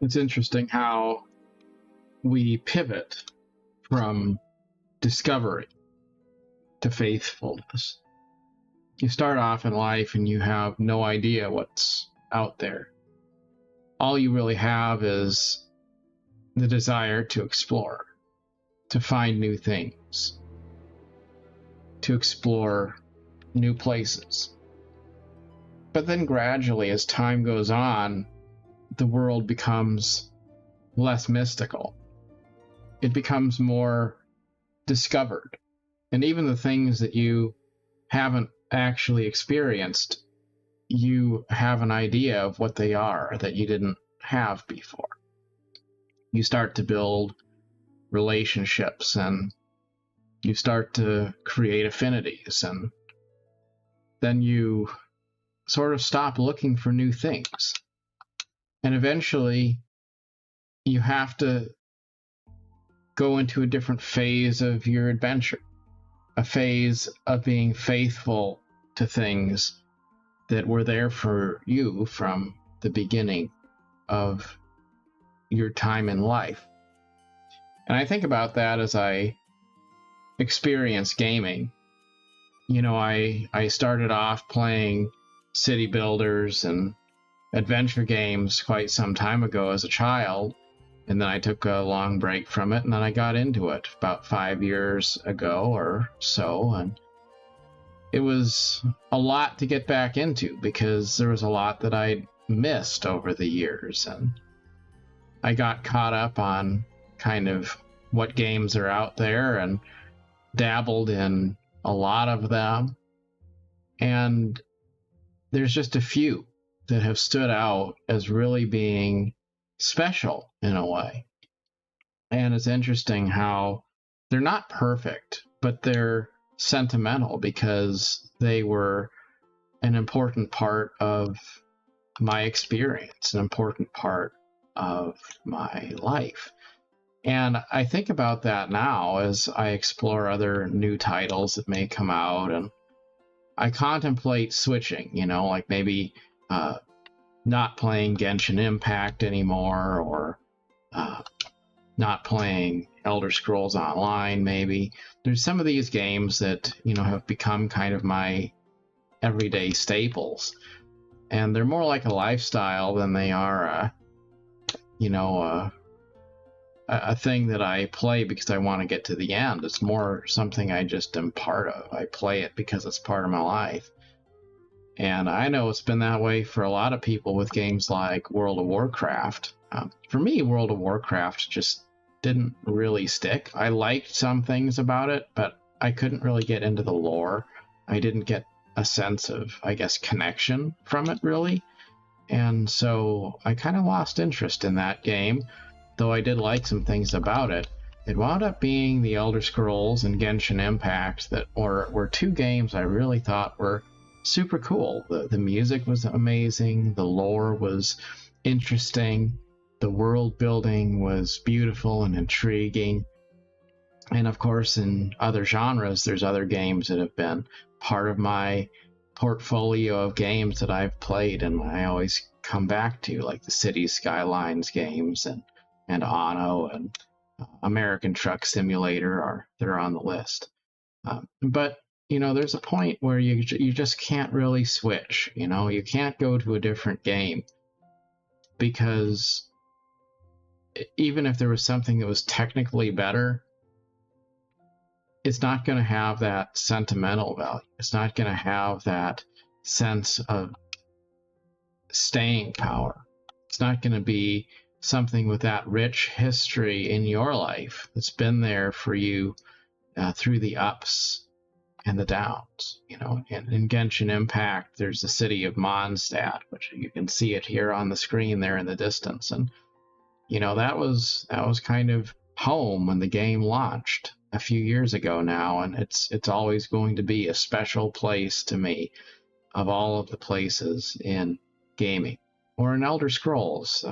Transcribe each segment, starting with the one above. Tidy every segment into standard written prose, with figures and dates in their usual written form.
It's interesting how we pivot from discovery to faithfulness. You start off in life and you have no idea what's out there. All you really have is the desire to explore, to find new things, to explore new places. But then gradually, as time goes on, the world becomes less mystical. It becomes more discovered. And even the things that you haven't actually experienced, you have an idea of what they are that you didn't have before. You start to build relationships and you start to create affinities, and then you sort of stop looking for new things. And eventually you have to go into a different phase of your adventure, a phase of being faithful to things that were there for you from the beginning of your time in life. And I think about that as I experience gaming. You know, I started off playing city builders and adventure games quite some time ago as a child, and then I took a long break from it, and then I got into it about 5 years ago or so, and it was a lot to get back into because there was a lot that I'd missed over the years, and I got caught up on kind of what games are out there and dabbled in a lot of them, and there's just a few that have stood out as really being special in a way. And it's interesting how they're not perfect, but they're sentimental because they were an important part of my experience, an important part of my life. And I think about that now as I explore other new titles that may come out, and I contemplate switching, you know, like maybe not playing Genshin Impact anymore, or not playing Elder Scrolls Online maybe. There's some of these games that, you know, have become kind of my everyday staples, and they're more like a lifestyle than they are a thing that I play because I want to get to the end. It's more something I just am part of. I play it because it's part of my life. And I know it's been that way for a lot of people with games like World of Warcraft. For me, World of Warcraft just didn't really stick. I liked some things about it, but I couldn't really get into the lore. I didn't get a sense of, I guess, connection from it, really. And so I kind of lost interest in that game. Though I did like some things about it, it wound up being the Elder Scrolls and Genshin Impact that were two games I really thought were super cool. The music was amazing, the lore was interesting, the world building was beautiful and intriguing. And of course, in other genres, there's other games that have been part of my portfolio of games that I've played and I always come back to, like the Cities Skylines games and Anno and American Truck Simulator they're on the list. But you know, there's a point where you just can't really switch. You know, you can't go to a different game because even if there was something that was technically better, it's not going to have that sentimental value. It's not going to have that sense of staying power. It's not going to be something with that rich history in your life that's been there for you through the ups and the downs. You know, in Genshin Impact, there's the city of Mondstadt, which you can see it here on the screen there in the distance, and you know that was kind of home when the game launched a few years ago now, and it's always going to be a special place to me of all of the places in gaming. Or in Elder Scrolls,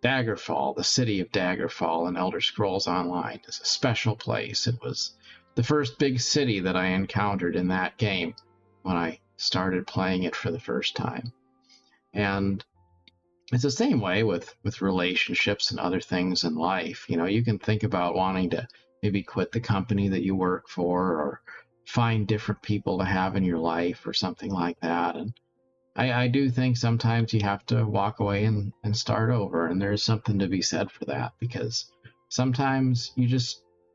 Daggerfall, the city of Daggerfall in Elder Scrolls Online is a special place. It was the first big city that I encountered in that game when I started playing it for the first time. And it's the same way with relationships and other things in life. You can think about wanting to maybe quit the company that you work for, or find different people to have in your life or something like that. And I do think sometimes you have to walk away and start over, and there's something to be said for that, because sometimes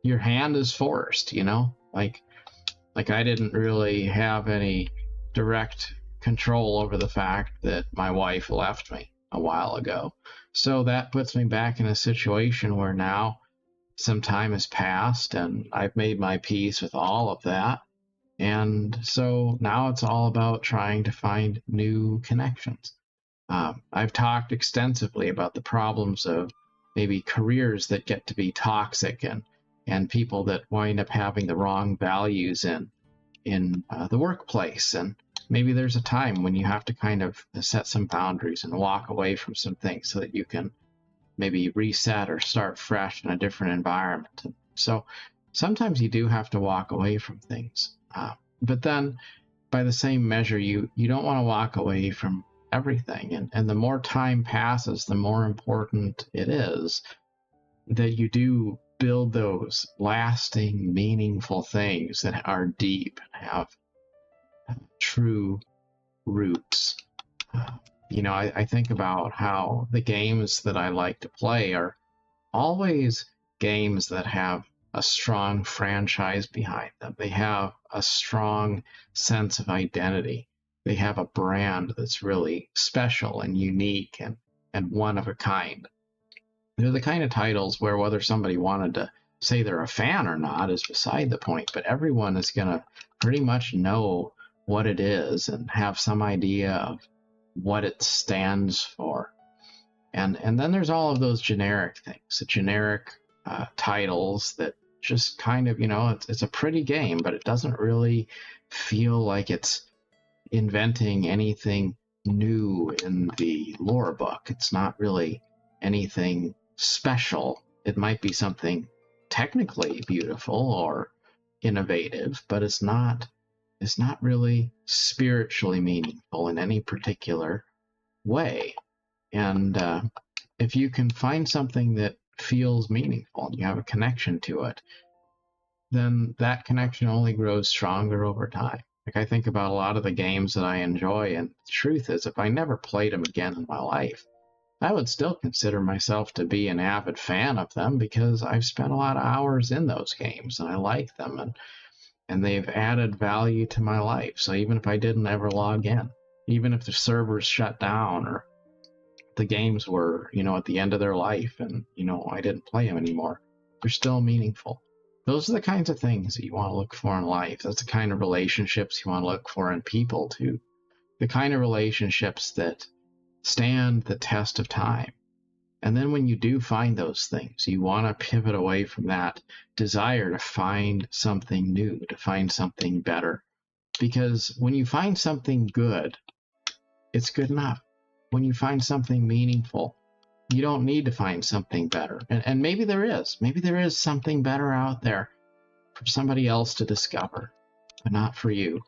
your hand is forced, like I didn't really have any direct control over the fact that my wife left me a while ago. So that puts me back in a situation where now some time has passed and I've made my peace with all of that. And so now it's all about trying to find new connections. I've talked extensively about the problems of maybe careers that get to be toxic, and people that wind up having the wrong values in the workplace. And maybe there's a time when you have to kind of set some boundaries and walk away from some things so that you can maybe reset or start fresh in a different environment. And so sometimes you do have to walk away from things. But then by the same measure, you don't want to walk away from everything. And the more time passes, the more important it is that you do build those lasting, meaningful things that are deep and have true roots. I think about how the games that I like to play are always games that have a strong franchise behind them. They have a strong sense of identity. They have a brand that's really special and unique and one of a kind. They're the kind of titles where whether somebody wanted to say they're a fan or not is beside the point, but everyone is going to pretty much know what it is and have some idea of what it stands for. And then there's all of those generic things, the generic titles that just kind of, it's a pretty game, but it doesn't really feel like it's inventing anything new in the lore book. It's not really anything special. It might be something technically beautiful or innovative, but it's not really spiritually meaningful in any particular way. And if you can find something that feels meaningful and you have a connection to it, then that connection only grows stronger over time. Like I think about a lot of the games that I enjoy, and the truth is, if I never played them again in my life, I would still consider myself to be an avid fan of them because I've spent a lot of hours in those games and I like them, and they've added value to my life. So even if I didn't ever log in, even if the servers shut down or the games were, at the end of their life and, I didn't play them anymore, they're still meaningful. Those are the kinds of things that you want to look for in life. That's the kind of relationships you want to look for in people too. The kind of relationships that stand the test of time. And then when you do find those things, you want to pivot away from that desire to find something new, to find something better. Because when you find something good, it's good enough. When you find something meaningful, you don't need to find something better. And maybe there is something better out there for somebody else to discover, but not for you.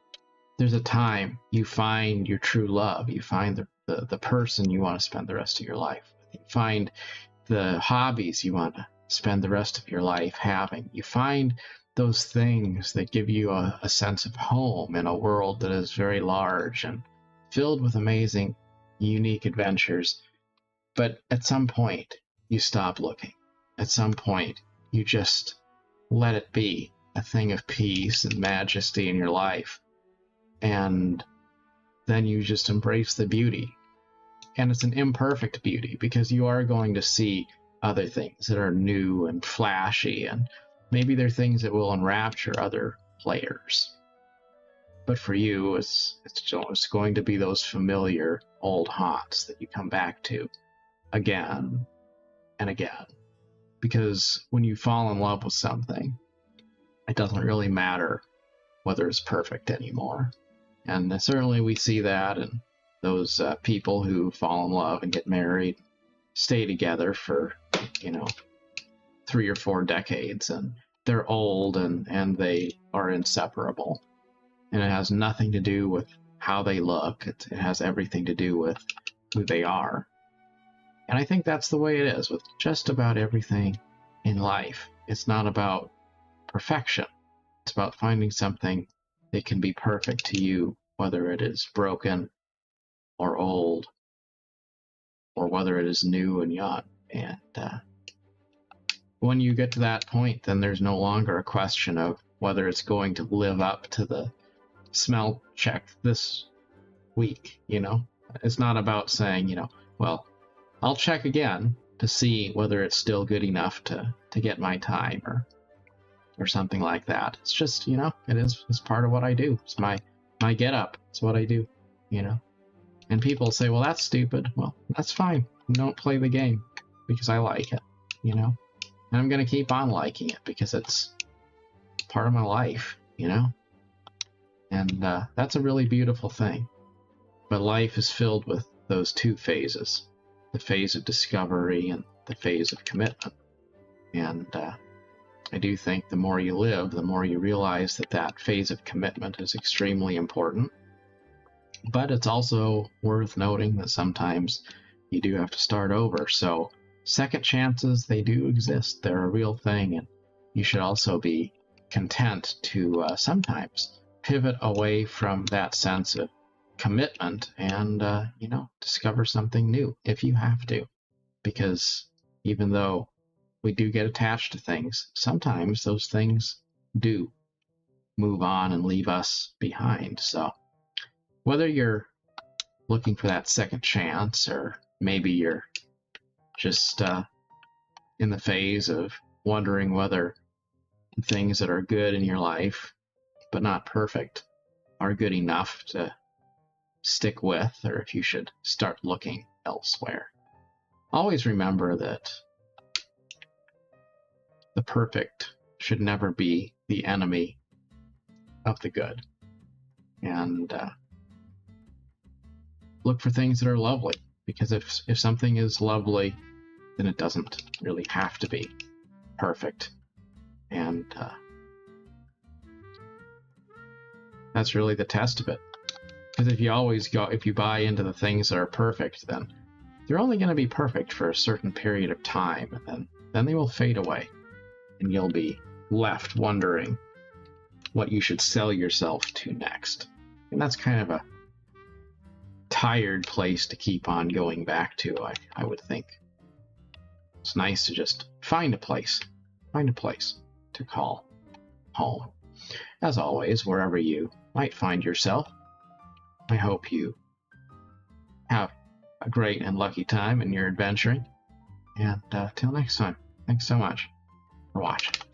There's a time you find your true love. You find the person you want to spend the rest of your life with. You find the hobbies you want to spend the rest of your life having. You find those things that give you a sense of home in a world that is very large and filled with amazing, unique adventures. But at some point, you stop looking. At some point, you just let it be a thing of peace and majesty in your life. And then you just embrace the beauty. And it's an imperfect beauty because you are going to see other things that are new and flashy, and maybe they're things that will enrapture other players. But for you, it's going to be those familiar old haunts that you come back to again and again. Because when you fall in love with something, it doesn't really matter whether it's perfect anymore. And certainly we see that in those people who fall in love and get married, stay together for, 3 or 4 decades, and they're old and they are inseparable. And it has nothing to do with how they look. It has everything to do with who they are. And I think that's the way it is with just about everything in life. It's not about perfection. It's about finding something that can be perfect to you, whether it is broken or old, or whether it is new and young. And when you get to that point, then there's no longer a question of whether it's going to live up to the smell check this week, you know? It's not about saying, you know, well, I'll check again to see whether it's still good enough to get my time or something like that. It's just, you know, it's part of what I do. It's my get up. It's what I do, you know? And people say, well, that's stupid. Well, that's fine. Don't play the game because I like it, you know? And I'm going to keep on liking it because it's part of my life, you know? And that's a really beautiful thing. But life is filled with those two phases, the phase of discovery and the phase of commitment. And I do think the more you live, the more you realize that that phase of commitment is extremely important. But it's also worth noting that sometimes you do have to start over. So second chances, they do exist. They're a real thing. And you should also be content to sometimes pivot away from that sense of commitment and, you know, discover something new if you have to. Because even though we do get attached to things, sometimes those things do move on and leave us behind. So whether you're looking for that second chance, or maybe you're just in the phase of wondering whether things that are good in your life but not perfect are good enough to stick with, or if you should start looking elsewhere, always remember that the perfect should never be the enemy of the good. And look for things that are lovely, because if something is lovely, then it doesn't really have to be perfect. And that's really the test of it. Because if you buy into the things that are perfect, then they're only going to be perfect for a certain period of time, and then they will fade away, and you'll be left wondering what you should sell yourself to next. And that's kind of a tired place to keep on going back to, I would think. It's nice to just find a place to call home. As always, wherever you might find yourself, I hope you have a great and lucky time in your adventuring. And till next time, thanks so much for watching.